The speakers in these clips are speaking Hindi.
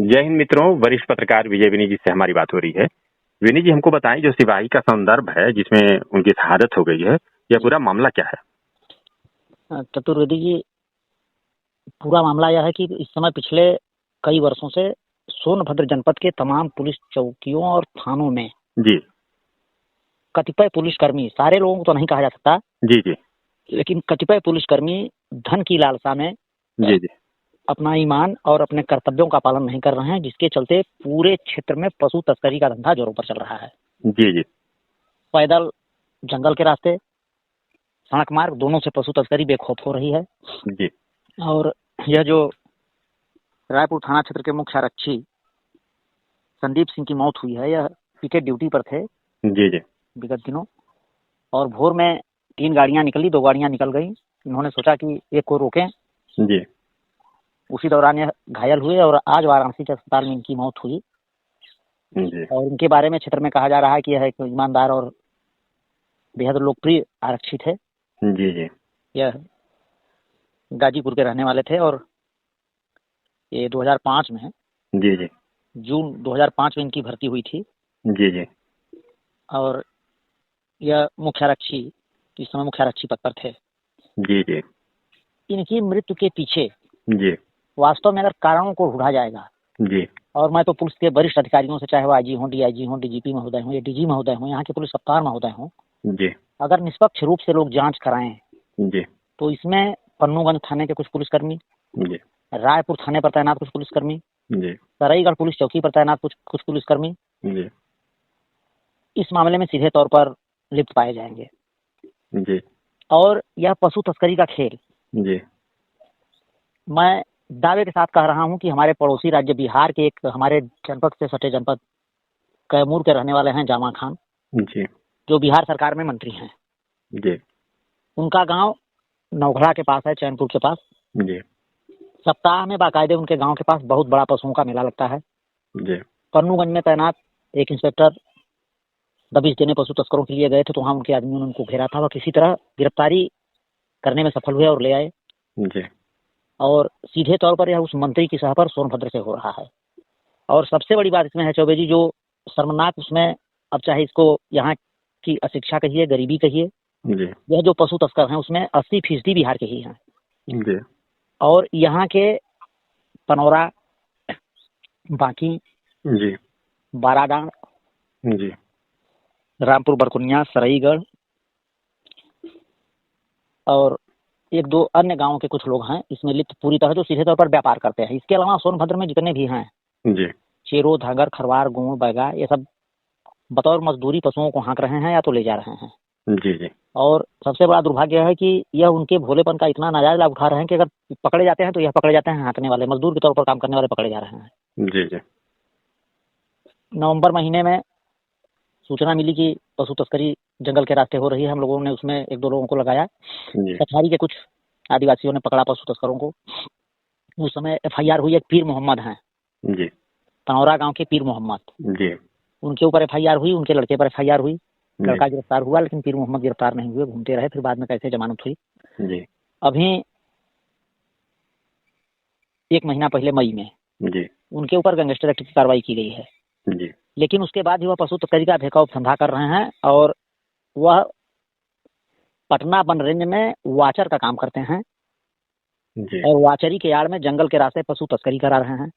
जय हिंद मित्रों, वरिष्ठ पत्रकार विजय विनी जी से हमारी बात हो रही है। विनी जी, हमको बताएं, जो सिपाही का संदर्भ है जिसमें उनकी शहादत हो गई है, यह पूरा मामला क्या है? चतुर्वेदी जी, पूरा मामला यह है कि इस समय पिछले कई वर्षों से सोनभद्र जनपद के तमाम पुलिस चौकियों और थानों में जी कतिपय पुलिसकर्मी, सारे लोगों को तो नहीं कहा जा सकता, जी जी लेकिन कतिपय पुलिसकर्मी धन की लालसा में जी जी अपना ईमान और अपने कर्तव्यों का पालन नहीं कर रहे हैं, जिसके चलते पूरे क्षेत्र में पशु तस्करी का धंधा जोरों पर चल रहा है। जी जी पैदल, जंगल के रास्ते, सड़क मार्ग, दोनों से पशु तस्करी बेखौफ हो रही है। जी और यह जो रायपुर थाना क्षेत्र के मुख्य आरक्षी संदीप सिंह की मौत हुई है, यह पिकेट ड्यूटी पर थे जी जी विगत दिनों, और भोर में 3 गाड़ियां निकली, 2 गाड़ियां निकल गई। इन्होंने सोचा कि एक को रोकें, जी उसी दौरान यह घायल हुए और आज वाराणसी के अस्पताल में इनकी मौत हुई। जी और इनके बारे में क्षेत्र में कहा जा रहा है कि यह एक ईमानदार और बेहद लोकप्रिय आरक्षी थे। जी जी यह गाजीपुर के रहने वाले थे और ये 2005 में, जी जी जून 2005 में इनकी भर्ती हुई थी। जी जी और यह मुख्य आरक्षी, इस समय मुख्य आरक्षी पद पर थे। जी जी इनकी मृत्यु के पीछे जी वास्तव में अगर कारणों को ढूंढा जाएगा, जी और मैं तो पुलिस के वरिष्ठ अधिकारियों से, चाहे वो आईजी हों, डीआईजी हों, डीजीपी महोदय हों या डीजी महोदय हों, यहाँ के पुलिस कप्तान महोदय हों, जी अगर निष्पक्ष रूप से लोग जांच कराएं जी तो इसमें पन्नूगंज थाने के कुछ पुलिसकर्मी, जी रायपुर थाने पर तैनात कुछ पुलिसकर्मी, जी सराईगढ़ पुलिस चौकी पर तैनात कुछ पुलिसकर्मी जी इस मामले में सीधे तौर पर लिप्त पाए जाएंगे। जी और यह पशु तस्करी का खेल, जी मैं दावे के साथ कह रहा हूं कि हमारे पड़ोसी राज्य बिहार के एक हमारे जनपद से सटे जनपद कैमूर के रहने वाले हैं जामा खान, जी जो बिहार सरकार में मंत्री हैं। जी उनका गांव नौखड़ा के पास है, चैनपुर के पास। जी सप्ताह में बाकायदे उनके गांव के पास बहुत बड़ा पशुओं का मेला लगता है। जी पन्नूगंज में तैनात एक इंस्पेक्टर दबिश देने पशु तस्करों के लिए गए थे, तो वहाँ उनके आदमियों ने उनको घेरा था, वह किसी तरह गिरफ्तारी करने में सफल हुए और ले आए। जी और सीधे तौर पर यह उस मंत्री की सह पर सोनभद्र से हो रहा है। और सबसे बड़ी बात इसमें है चौबे जी, जो शर्मनाक उसमें, अब चाहे इसको यहाँ की अशिक्षा कहिए, गरीबी कहिए, जी यह जो पशु तस्कर हैं उसमें 80% बिहार के ही हैं। जी और यहाँ के पनौरा, बांकी, जी बाराडांड, जी रामपुर बरकुनिया, सराईगढ़ और 1-2 अन्य गांवों के कुछ लोग हैं इसमें लिप्त पूरी तरह, जो सीधे तौर पर व्यापार करते हैं। इसके अलावा सोनभद्र में जितने भी हैं, जी चेरो, धागर, खरवार, गोंड, बैगा, ये सब बतौर मजदूरी पशुओं को हाँक रहे हैं या तो ले जा रहे हैं। जी जी और सबसे बड़ा दुर्भाग्य है कि यह उनके भोलेपन का इतना नाजायज लाभ उठा रहे हैं कि अगर पकड़े जाते हैं तो यह पकड़े जाते हैं हाँकने वाले, मजदूर के तौर पर काम करने वाले पकड़े जा रहे हैं। जी जी नवंबर महीने में सूचना मिली कि पशु तस्करी जंगल के रास्ते हो रही है। हम लोगों ने उसमें 1-2 लोगों को लगाया। कछारी के कुछ आदिवासियों ने पकड़ा पशु तस्करों को। उस समय FIR हुई, एक पीर मोहम्मद हैं जी तनौरा गांव के, पीर मोहम्मद, जी उनके ऊपर FIR हुई, उनके लड़के पर FIR हुई। लड़का गिरफ्तार हुआ, लेकिन पीर मोहम्मद गिरफ्तार नहीं हुए, घूमते रहे। फिर बाद में कैसे जमानत हुई। जी अभी 1 महीना पहले मई में जी उनके ऊपर गैंगस्टर एक्ट की कार्रवाई की गई है। जी लेकिन उसके बाद ही वह पशु तस्करी का बेखौफ धंधा कर रहे हैं और वह पटना वन रेंज में वाचर का काम करते हैं। जी और वाचरी के आड़ में जंगल के रास्ते पशु तस्करी करा रहे हैं।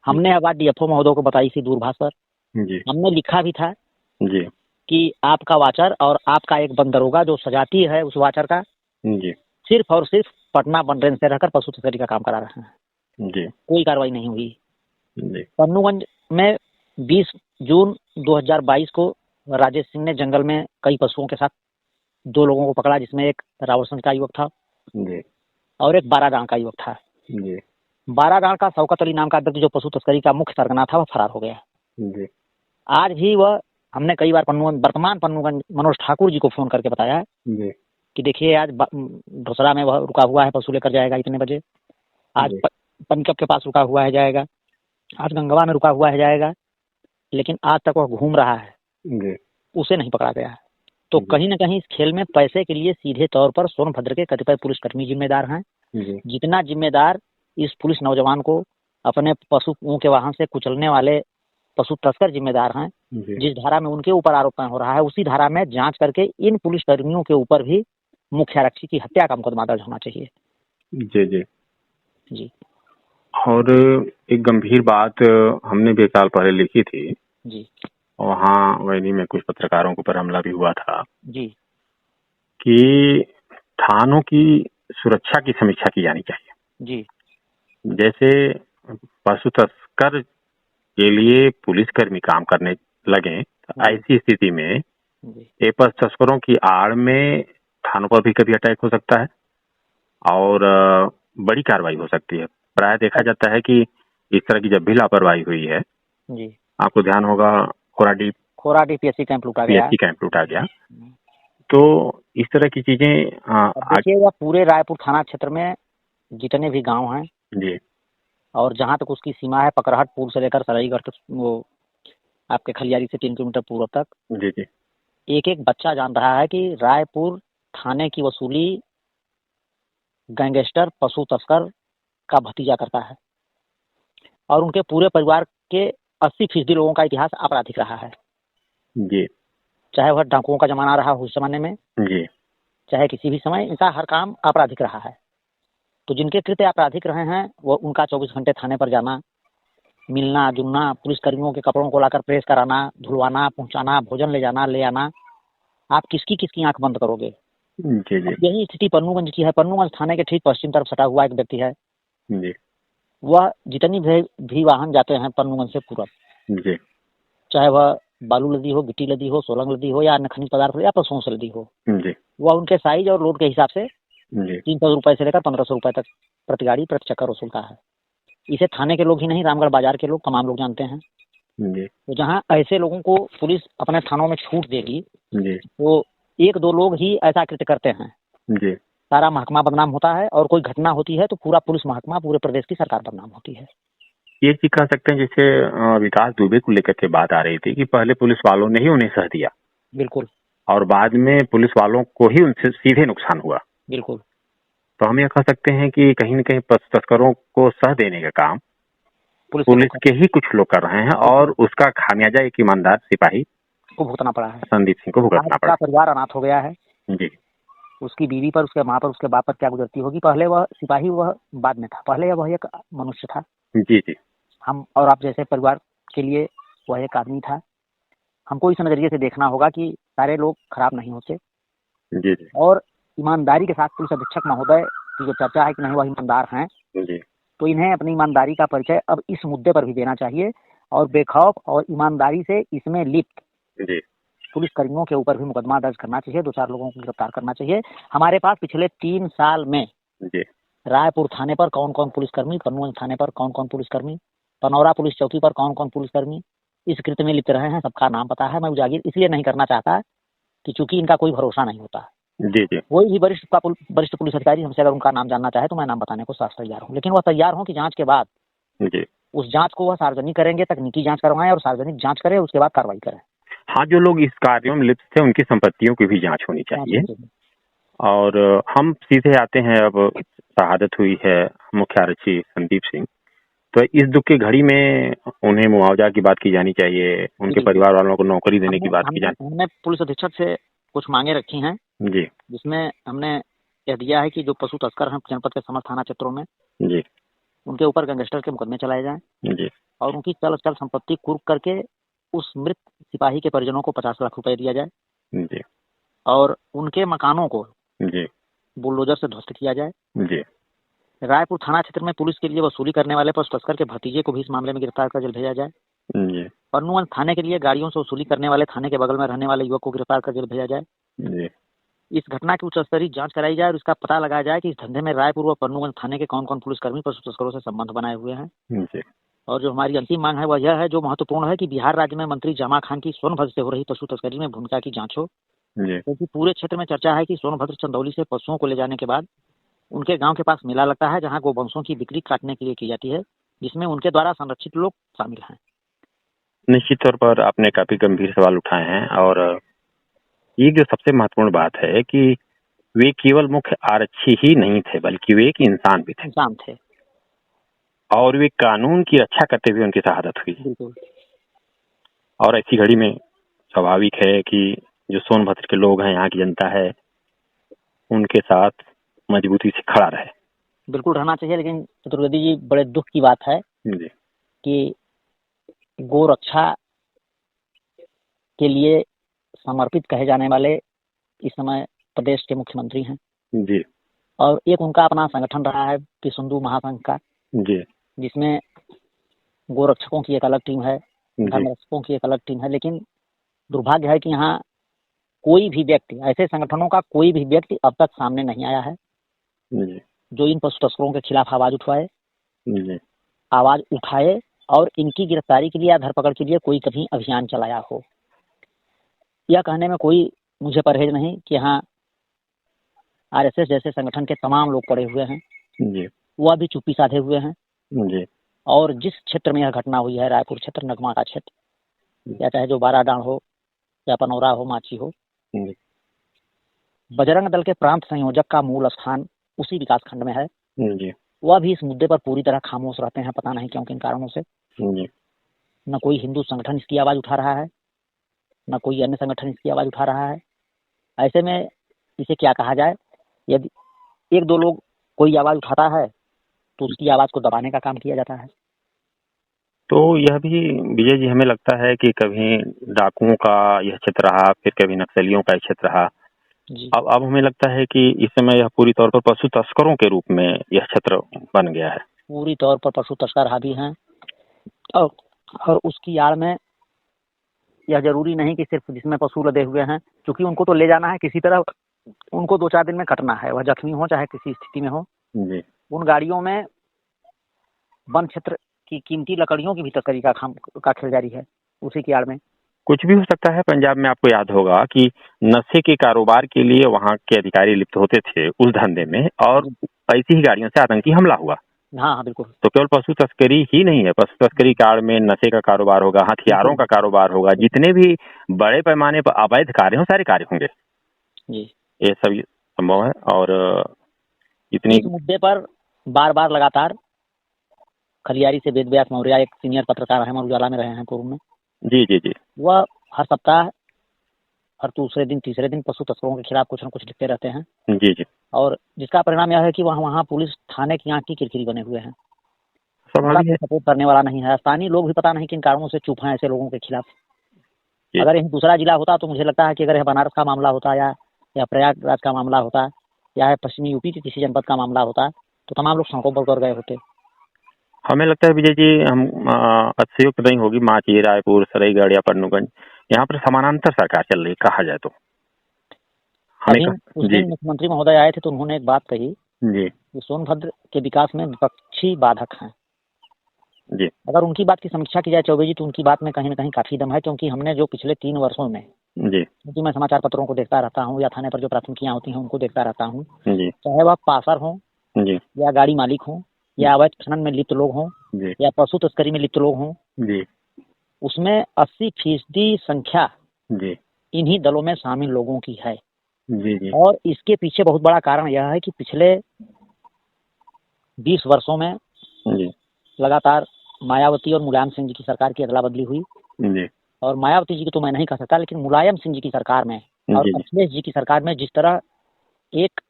हमने यह बात DFO महोदय को बताई थी दूरभाष पर। जी हमने लिखा भी था जी कि आपका वाचर और आपका एक बंदरोगा जो सजाती है उस वाचर का, जी सिर्फ और सिर्फ पटना वन रेंज से रहकर पशु तस्करी का काम करा रहे हैं। जी कोई कार्रवाई नहीं हुई। जी पन्नूगंज में 20 जून 2022 को राजेश सिंह ने जंगल में कई पशुओं के साथ 2 लोगों को पकड़ा, जिसमें एक रावलसंज का युवक था जी और एक बाराडांड का युवक था। जी बाराडांड का शौकत अली नाम का व्यक्ति, जो पशु तस्करी का मुख्य सरगना था, वह फरार हो गया। जी आज भी वह, हमने कई बार वर्तमान पन्नूगंज मनोज ठाकुर जी को फोन करके बताया जी कि देखिए आज ढोसरा में वह रुका हुआ है, पशु लेकर जाएगा इतने बजे। आज पंकप के पास रुका हुआ है, जाएगा। आज गंगवा में रुका हुआ है, जाएगा। लेकिन आज तक वह घूम रहा है, उसे नहीं पकड़ा गया। तो कहीं न कहीं इस खेल में पैसे के लिए सीधे तौर पर सोनभद्र के कतिपय पुलिसकर्मी जिम्मेदार हैं। जितना जिम्मेदार इस पुलिस नौजवान को अपने पशुओं के वाहन से कुचलने वाले पशु तस्कर जिम्मेदार हैं। जिस धारा में उनके ऊपर आरोप हो रहा है उसी धारा में जांच करके इन पुलिस कर्मियों के ऊपर भी मुख्य आरक्षी की हत्या का मुकदमा दर्ज होना चाहिए। जी जी जी। और एक गंभीर बात हमने भी 1 साल पहले लिखी थी जी। वहाँ वैनी में कुछ पत्रकारों के ऊपर हमला भी हुआ था जी। कि थानों की सुरक्षा की समीक्षा की जानी चाहिए। जी। जैसे पशु तस्कर के लिए पुलिसकर्मी काम करने लगे, ऐसी स्थिति में ये पशु तस्करों की आड़ में थानों पर भी कभी अटैक हो सकता है और बड़ी कार्रवाई हो सकती है। प्राय देखा जाता है कि इस तरह की जब भी लापरवाही हुई है, जी, आपको ध्यान होगा खोराडी पीएससी कैंप लूटा गया। तो इस तरह की चीजें देखिएगा पूरे रायपुर थाना क्षेत्र में जितने भी गांव हैं जी, और जहां तक उसकी सीमा है पकड़हट पुल से लेकर सराईगढ़ तक, वो आपके खलियारी से 3 किलोमीटर पूर्व तक, जी जी, एक एक बच्चा जान रहा है कि रायपुर थाने की वसूली गैंगस्टर पशु तस्कर का भतीजा करता है और उनके पूरे परिवार के 80% लोगों का इतिहास आपराधिक रहा है। जी, चाहे वह डाकुओं का जमाना रहा उस जमाने में, जी, चाहे किसी भी समय, इनका हर काम आपराधिक रहा है। तो जिनके कृत्य आपराधिक रहे हैं वो उनका 24 घंटे थाने पर जाना, मिलना जुलना, पुलिस कर्मियों के कपड़ों को लाकर प्रेस कराना, धुलवाना, पहुंचाना, भोजन ले जाना ले आना, आप किसकी आंख बंद करोगे? जी जी, यही स्थिति पन्नूगंज की है। पन्नूगंज थाने के ठीक पश्चिम तरफ सटा हुआ एक व्यक्ति है। जी, वह जितनी भी वाहन जाते हैं पन्नूगंज से पूरब, जी, चाहे वह बालू लदी हो, गिट्टी लदी हो, सोलंग लदी हो या अन्य खनिज पदार्थ हो या पशुओं से लदी हो, जी, वह उनके साइज और लोड के हिसाब से जी, 300 रुपए से लेकर 1500 रुपए तक प्रति गाड़ी प्रति चक्कर वसूलता है। इसे थाने के लोग ही नहीं, रामगढ़ बाजार के लोग तमाम लोग जानते हैं। जी, तो जहाँ ऐसे लोगों को पुलिस अपने थानों में छूट देगी जी, तो 1-2 लोग ही ऐसा कृत्य करते हैं, जी, सारा महकमा बदनाम होता है और कोई घटना होती है तो पूरा पुलिस महकमा, पूरे प्रदेश की सरकार बदनाम होती है। ये चीज कह सकते हैं जैसे विकास दुबे को लेकर के बात आ रही थी कि पहले पुलिस वालों ने ही उन्हें सह दिया बिल्कुल और बाद में पुलिस वालों को ही उनसे सीधे नुकसान हुआ। बिल्कुल। तो हम ये कह सकते हैं कि कहीं न कहीं तस्करों को सह देने का काम पुलिस के ही कुछ लोग कर रहे हैं और उसका खामियाजा एक ईमानदार सिपाही को भुगतना पड़ा है। संदीप सिंह को भुगतना पड़ा। परिवार अनाथ हो गया है। जी, उसकी बीवी पर, उसके माँ पर, उसके बाप पर क्या गुजरती होगी। पहले वह सिपाही, वह बाद में था। पहले वह एक मनुष्य था। जी, जी, हम और आप जैसे परिवार के लिए वह एक आदमी था। हमको इस नजरिए से देखना होगा कि सारे लोग खराब नहीं होते। जी, जी, और ईमानदारी के साथ पुलिस अधीक्षक महोदय की जो चर्चा है कि नहीं वह ईमानदार हैं, जी, तो इन्हें अपनी ईमानदारी का परिचय अब इस मुद्दे पर भी देना चाहिए और बेखौफ और ईमानदारी से इसमें लिप्त जी, पुलिस कर्मियों के ऊपर भी मुकदमा दर्ज करना चाहिए, 2-4 लोगों को गिरफ्तार करना चाहिए। हमारे पास पिछले 3 साल में जी, रायपुर थाने पर कौन कौन पुलिसकर्मी, पन्नूगंज थाने पर कौन कौन पुलिसकर्मी, पनौरा पुलिस चौकी पर कौन कौन पुलिसकर्मी इस कृत्य में लिप्त रहे हैं, सबका नाम पता है। मैं उजागर इसलिए नहीं करना चाहता कि चूंकि इनका कोई भरोसा नहीं होता। जी, जी, कोई भी वरिष्ठ पुलिस अधिकारी हमसे अगर उनका नाम जानना चाहे तो मैं नाम बताने को साफ तैयार हूँ, लेकिन वह तैयार हों कि जांच के बाद जी, उस जांच को वह सार्वजनिक करेंगे, तकनीकी जांच करवाएं और सार्वजनिक जांच करें, उसके बाद कार्रवाई करें। हाँ, जो लोग इस कार्यों में लिप्त थे उनकी संपत्तियों की भी जांच होनी चाहिए। और हम सीधे आते हैं, अब शहादत हुई है मुख्य आरक्षी संदीप सिंह, तो इस दुख की घड़ी में उन्हें मुआवजा की बात की जानी चाहिए, उनके परिवार वालों को नौकरी देने की बात की जानी। हमने पुलिस अधीक्षक से कुछ मांगे रखी हैं जी, जिसमें हमने यह दिया है कि जो पशु तस्कर हैं जनपद के समस्त थाना क्षेत्रों में, जी, उनके ऊपर गैंगस्टर के मुकदमे चलाए जाएं जी, और उनकी चल संपत्ति कुर्क करके उस मृत सिपाही के परिजनों को 50 लाख रुपए दिया जाए जी, और उनके मकानों को जी, बुलडोजर से ध्वस्त किया जाए। जी, रायपुर थाना क्षेत्र में पुलिस के लिए वसूली करने वाले पशु तस्कर के भतीजे को भी इस मामले में गिरफ्तार कर जेल भेजा जाए। जी, पन्नूगंज थाने के लिए गाड़ियों से वसूली करने वाले थाने के बगल में रहने वाले युवक को गिरफ्तार कर जेल भेजा जाए। जी, इस घटना की उच्च स्तरीय जांच कराई जाए और इसका पता लगाया जाए कि इस धंधे में रायपुर व पन्नूगंज थाने के कौन कौन पुलिसकर्मी पशु तस्करों से संबंध बनाए हुए हैं। जी, और जो हमारी अंतिम मांग है वह यह है, जो महत्वपूर्ण है, कि बिहार राज्य में मंत्री जामा खान की सोनभद्र से हो रही पशु तस्करी में भूमिका की जांच हो, क्योंकि पूरे क्षेत्र में चर्चा है कि सोनभद्र चंदौली से पशुओं को ले जाने के बाद उनके गांव के पास मेला लगता है जहां गोवंशों की बिक्री काटने के लिए की जाती है, जिसमें उनके द्वारा संरक्षित लोग शामिल हैं। निश्चित तौर पर आपने काफी गंभीर सवाल उठाए हैं और ये जो सबसे महत्वपूर्ण बात है कि वे केवल मुख्य आरक्षी ही नहीं थे बल्कि वे एक इंसान भी थे। और वे कानून की रक्षा करते हुए उनकी शहादत हुई। बिल्कुल। और ऐसी घड़ी में स्वाभाविक है कि जो सोनभद्र के लोग हैं, यहाँ की जनता है, उनके साथ मजबूती से खड़ा रहे। बिल्कुल रहना चाहिए, लेकिन चतुर्वेदी जी बड़े दुख की बात है जी। कि गौ रक्षा के लिए समर्पित कहे जाने वाले इस समय प्रदेश के मुख्यमंत्री हैं जी। और एक उनका अपना संगठन रहा है विश्व महासंघ का, जी। जिसमें गोरक्षकों की एक अलग टीम है, जी। धर्मरक्षकों की एक अलग टीम है। लेकिन दुर्भाग्य है कि यहाँ कोई भी व्यक्ति, ऐसे संगठनों का कोई भी व्यक्ति अब तक सामने नहीं आया है जी। जो इन पशु तस्करों के खिलाफ आवाज उठाए, जी। आवाज उठाए और इनकी गिरफ्तारी के लिए या धरपकड़ के लिए कोई कभी अभियान चलाया हो। यह कहने में कोई मुझे परहेज नहीं कि हाँ आरएसएस जैसे संगठन के तमाम लोग पड़े हुए हैं, जी। वह भी चुप्पी साधे हुए हैं। जी। और जिस क्षेत्र में यह घटना हुई है, रायपुर क्षेत्र, नगमा का क्षेत्र, या चाहे जो बाराडांड हो या पनौरा हो, माची हो, बजरंग दल के प्रांत संयोजक का मूल स्थान उसी विकास खंड में है। जी। वह भी इस मुद्दे पर पूरी तरह खामोश रहते हैं, पता नहीं क्यों, किन कारणों से। जी। न कोई हिंदू संगठन इसकी आवाज उठा रहा है, न कोई अन्य संगठन इसकी आवाज उठा रहा है। ऐसे में इसे क्या कहा जाए? यदि एक दो लोग कोई आवाज उठाता है तो उसकी आवाज को दबाने का काम किया जाता है। तो यह भी विजय जी हमें लगता है कि कभी डाकुओं का यह क्षेत्र रहा, फिर कभी नक्सलियों का क्षेत्र रहा। अब हमें लगता है कि इस समय यह पूरी तौर पर पशु तस्करों के रूप में यह क्षेत्र बन गया है। पूरी तौर पर पशु तस्कर हावी हैं और उसकी आड़ में यह जरूरी नहीं कि सिर्फ जिसमें पशु लदे हुए हैं, क्योंकि उनको तो ले जाना है किसी तरह, उनको 2-4 दिन में कटना है, वह जख्मी हो चाहे किसी स्थिति में हो। जी। उन गाड़ियों में वन क्षेत्र की कीमती लकड़ियों की भी तस्करी का खेल जारी है उसी की आड़ में। कुछ भी हो सकता है। पंजाब में आपको याद होगा कि नशे के कारोबार के लिए वहाँ के अधिकारी लिप्त होते थे उस धंधे में, और ऐसी ही गाड़ियों से आतंकी हमला हुआ। हाँ बिल्कुल। तो केवल पशु तस्करी ही नहीं है, पशु तस्करी के आड़ में नशे का कारोबार होगा, हथियारों का कारोबार होगा, जितने भी बड़े पैमाने पर अवैध कार्य हो, सारे कार्य होंगे। ये सब संभव है। और इतनी इस मुद्दे पर बार बार लगातार खलियारी से वेद व्यास मौर्य, एक सीनियर पत्रकार है, अमर उजाला में रहे हैं पूर्व में। जी जी जी। वह हर सप्ताह, हर दूसरे दिन, तीसरे दिन पशु तस्करों के खिलाफ कुछ न कुछ लिखते रहते हैं। जी जी। और जिसका परिणाम यह है कि वहाँ पुलिस थाने की आंख की किरकिरी बने हुए हैं। सपोर्ट करने वाला नहीं है। स्थानीय लोग भी पता नहीं किन कारणों से चुप हैं ऐसे लोगों के खिलाफ। अगर यह दूसरा जिला होता तो मुझे लगता है कि अगर यह बनारस का मामला होता या प्रयागराज का मामला होता या पश्चिमी यूपी के किसी जनपद का मामला होता तो तमाम लोग सड़कों पर उतर गए होते। हमें लगता है विजय जी, हम अतिशयोक्ति नहीं होगी, माची, रायपुर, सरायगढ़ या पन्नूगंज, यहाँ पर समानांतर सरकार चल रही कहा जाए तो। उस दिन मुख्यमंत्री महोदय आए थे तो उन्होंने एक बात कही जी कि सोनभद्र के विकास में विपक्षी बाधक हैं। जी। अगर उनकी बात की समीक्षा की जाए चौबे जी, तो उनकी बात में कहीं न कहीं काफी दम है, क्योंकि हमने जो पिछले 3 वर्षों में, जी, क्योंकि मैं समाचार पत्रों को देखता रहता हूँ या थाने पर जो प्राथमिकियां होती हैं उनको देखता रहता हूँ, जी, चाहे वह पासर हो जी, या गाड़ी मालिक हो या अवैध खनन में लिप्त लोग हों या पशु तस्करी में लिप्त लोग हों, उसमें 80% संख्या जी, इन्हीं दलों में शामिल लोगों की है। जी, जी। और इसके पीछे बहुत बड़ा कारण यह है कि पिछले 20 वर्षों में जी, लगातार मायावती और मुलायम सिंह जी की सरकार की अदला बदली हुई। जी, और मायावती जी की तो मैं नहीं कह सकता, लेकिन मुलायम सिंह जी की सरकार में और अखिलेश जी की सरकार में जिस तरह एक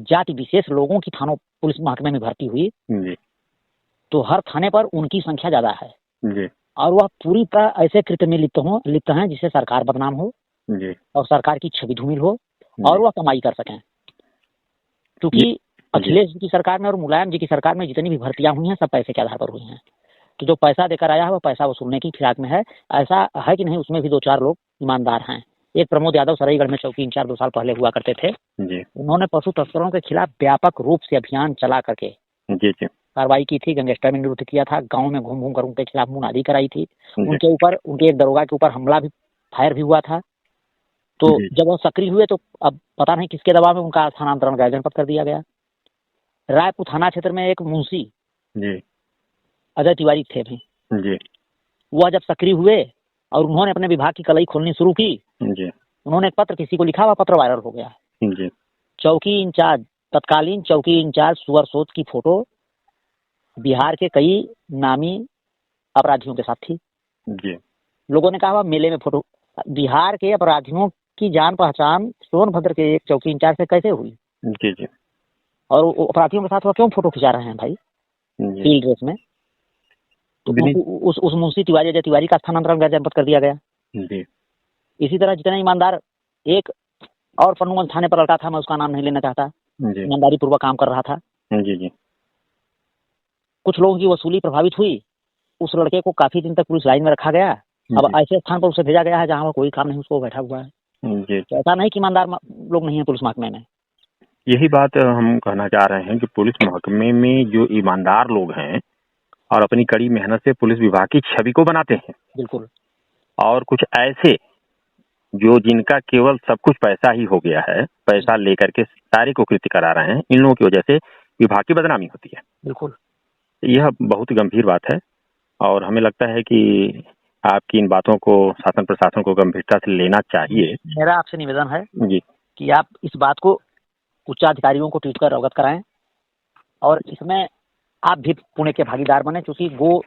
जाति विशेष लोगों की थानों पुलिस महकमे में भर्ती हुई, तो हर थाने पर उनकी संख्या ज्यादा है और वह पूरी तरह ऐसे कृत्य में लिप्त हैं जिससे सरकार बदनाम हो और सरकार की छवि धूमिल हो और वह कमाई कर सकें। क्योंकि अखिलेश जी की सरकार में और मुलायम जी की सरकार में जितनी भी भर्तियां हुई हैं सब पैसे के आधार पर हुई हैं। तो जो पैसा देकर आया है वो पैसा वसूलने की फिराक में है। ऐसा है कि नहीं, उसमें भी 2-4 लोग ईमानदार हैं। एक प्रमोद यादव सरायगढ़ में चौकी इंचार्ज 2 साल पहले हुआ करते थे। उन्होंने पशु तस्करों के खिलाफ व्यापक रूप से अभियान चला करके कार्रवाई की थी, गैंगस्टर में निरुद्ध किया था, गाँव में घूम घूम कर उनके खिलाफ मुनादी कराई थी। उनके ऊपर, उनके एक दरोगा के ऊपर हमला भी, फायर भी हुआ था। तो जब वो सक्रिय हुए तो अब पता नहीं किसके दबाव में उनका स्थानांतरण गया जनपद कर दिया गया। रायपुर थाना क्षेत्र में एक मुंशी अजय तिवारी थे भी, वह जब सक्रिय हुए और उन्होंने अपने विभाग की कलई खोलनी शुरू की, उन्होंने एक पत्र किसी को लिखा, हुआ पत्र वायरल हो गया। चौकी इंचार्ज, तत्कालीन चौकी इंचार्ज सुअर सोच की फोटो बिहार के कई नामी अपराधियों के साथ थी जी लोगों ने कहा मेले में फोटो बिहार के अपराधियों की जान पहचान सोनभद्र के एक चौकी इंचार्ज से कैसे हुई जी जी और अपराधियों के साथ वो क्यों फोटो खिंचा रहे हैं भाई फील्ड ड्रेस में तो उस मुंशी तिवारी अजय तिवारी का स्थानांतरण जनपद कर दिया गया जी इसी तरह जितने ईमानदार एक और पन्नूगंज थाने पर लड़का था मैं उसका नाम नहीं लेना चाहता ईमानदारी पूर्वक काम कर रहा था जी जी कुछ लोगों की वसूली प्रभावित हुई उस लड़के को काफी दिन तक पुलिस लाइन में रखा गया अब ऐसे स्थान पर उसे भेजा गया है जहाँ पर कोई काम नहीं उसको बैठा हुआ है तो ऐसा नहीं कि ईमानदार लोग नहीं है पुलिस महकमे में यही बात हम कहना चाह रहे हैं कि पुलिस महकमे में जो ईमानदार लोग हैं और अपनी कड़ी मेहनत से पुलिस विभाग की छवि को बनाते हैं बिल्कुल और कुछ ऐसे जो जिनका केवल सब कुछ पैसा ही हो गया है पैसा लेकर के सारे को कृत्य करा रहे हैं इन लोगों की वजह से विभाग की बदनामी होती है बिल्कुल यह बहुत गंभीर बात है और हमें लगता है कि आपकी इन बातों को शासन प्रशासन को गंभीरता से लेना चाहिए। मेरा आपसे निवेदन है जी कि आप इस बात को उच्चाधिकारियों को ट्वीट कर अवगत कराएं और इसमें आप भी पुणे के भागीदार बने क्योंकि गो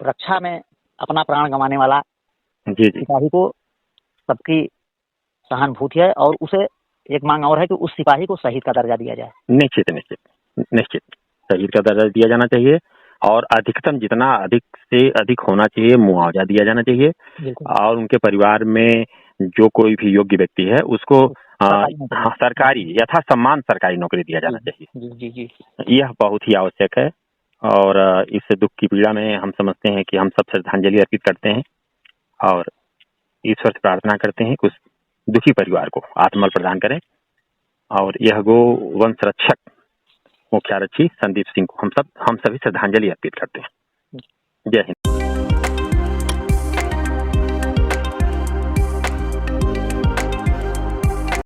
रक्षा में अपना प्राण गंवाने वाला जी सिपाही को सबकी सहानुभूति है और उसे एक मांग और है कि उस सिपाही को शहीद का दर्जा दिया जाए। निश्चित निश्चित निश्चित शहीद का दर्जा दिया जाना चाहिए और अधिकतम जितना अधिक से अधिक होना चाहिए मुआवजा दिया जाना चाहिए और उनके परिवार में जो कोई भी योग्य व्यक्ति है उसको सरकारी यथा सम्मान सरकारी नौकरी दिया जाना चाहिए। जी जी यह बहुत ही आवश्यक है और इस दुख की पीड़ा में हम समझते हैं कि हम सब श्रद्धांजलि अर्पित करते हैं और ईश्वर से प्रार्थना करते हैं कि उस दुखी परिवार को आत्मबल प्रदान करें और यह गो वंश रक्षक मुख्यारक्षी संदीप सिंह को हम सभी श्रद्धांजलि अर्पित करते हैं। जय हिंद।